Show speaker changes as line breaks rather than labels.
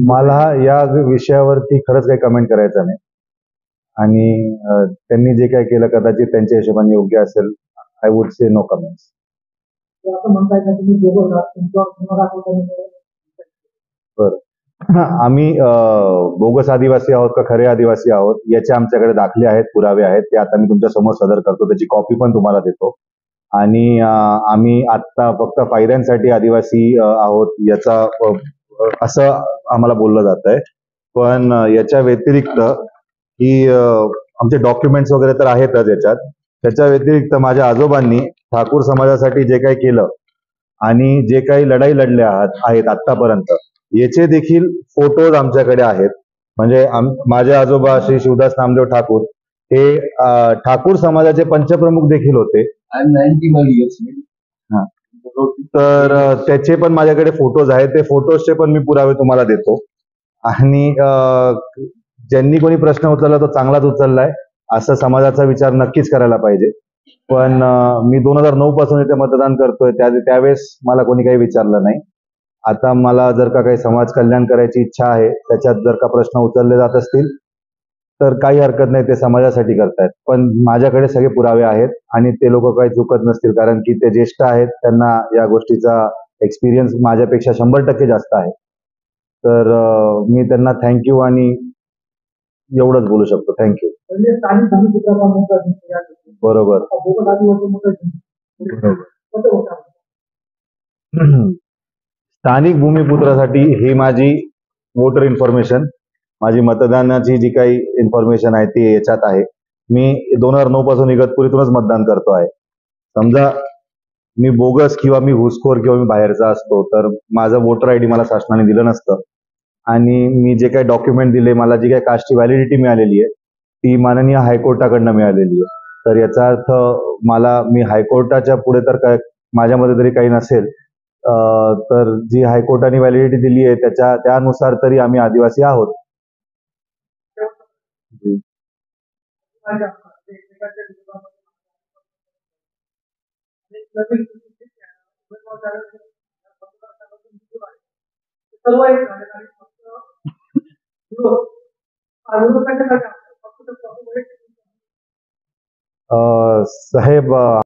मला या विषयावरती खरंच काही कमेंट करायचं नाही आणि त्यांनी जे काही केलं कदाचित त्यांच्या हिशोबाने योग्य असेल. I would say no comments.
असं म्हणताय का तुम्ही दोघं तुमच्यावर गुन्हा दाखल करण्यात
बरं. आम्ही बोगस आदिवासी आहोत का खरे आदिवासी आहोत याचे आमच्याकडे दाखले आहेत, पुरावे आहेत. ते आता मी तुमच्या समोर सदर करतो. त्याची कॉपी पण तुम्हाला देतो. आणि आम्ही आत्ता फक्त फायद्यांसाठी आदिवासी आहोत याचा असं आम्हाला बोललं जातंय. पण याच्या व्यतिरिक्त की आमचे डॉक्युमेंट्स वगैरे तर आहेतच याच्यात. त्याच्या व्यतिरिक्त माझ्या आजोबांनी ठाकूर समाजासाठी जे काही केलं आणि जे काही लढाई लढल्या आहेत आतापर्यंत याचे देखील फोटोज आमच्याकडे आहेत. म्हणजे माझे आजोबा श्री शिवदास नामदेव ठाकूर हे ठाकूर समाजाचे पंचप्रमुख देखील होते. हा. तर त्याचे पण माझ्याकडे फोटोज आहेत. ते फोटोजचे पण मी पुरावे तुम्हाला देतो. आणि ज्यांनी कोणी प्रश्न उचलला तो चांगलाच उचललाय असं समाजाचा विचार नक्कीच करायला पाहिजे. पण मी 2009 पासून इथे मतदान करतोय त्यावेळेस मला कोणी काही विचारलं नाही. आता मला जर का काही समाज कल्याण करायची इच्छा आहे, त्याच्यात जर का प्रश्न उचलले जात असतील तर काही हरकत नाही, ते समाजासाठी करतायत. पण माझ्याकडे सगळे पुरावे आहेत आणि ते लोक काही चुकत नसतील कारण की ते ज्येष्ठ आहेत. त्यांना या गोष्टीचा एक्सपिरियन्स माझ्यापेक्षा 100% जास्त आहे. तर मी त्यांना थँक्यू आणि एवढंच बोलू शकतो. थँक्यू.
म्हणजे स्थानिक भूमिपुत्राचा मुद्दा
बरोबर.
बोगस आदिवासी मुद्दा कसं होतं?
स्थानिक भूमिपुत्रासाठी ही माझी वोटर इन्फॉर्मेशन, माझी मतदानाची जी काही इन्फॉर्मेशन आहे ती याच्यात आहे. मी 2009 पासून इगतपुरीतूनच मतदान करतो आहे. समजा मी बोगस किंवा मी घुसखोर किंवा मी बाहेरचा असतो तर माझं वोटर आयडी मला शासनाने दिलं नसतं. आणि मी जे काही डॉक्युमेंट दिले, मला जी काही कास्टची व्हॅलिडिटी मिळालेली आहे ती माननीय हायकोर्टाकडनं मिळालेली आहे. तर याचा अर्थ मी हायकोर्टाच्या पुढे तर काय माझ्यामध्ये तरी काही नसेल, तर जी हायकोर्टाने व्हॅलिडिटी दिली आहे त्यानुसार तरी आम्ही आदिवासी आहोत. साहेब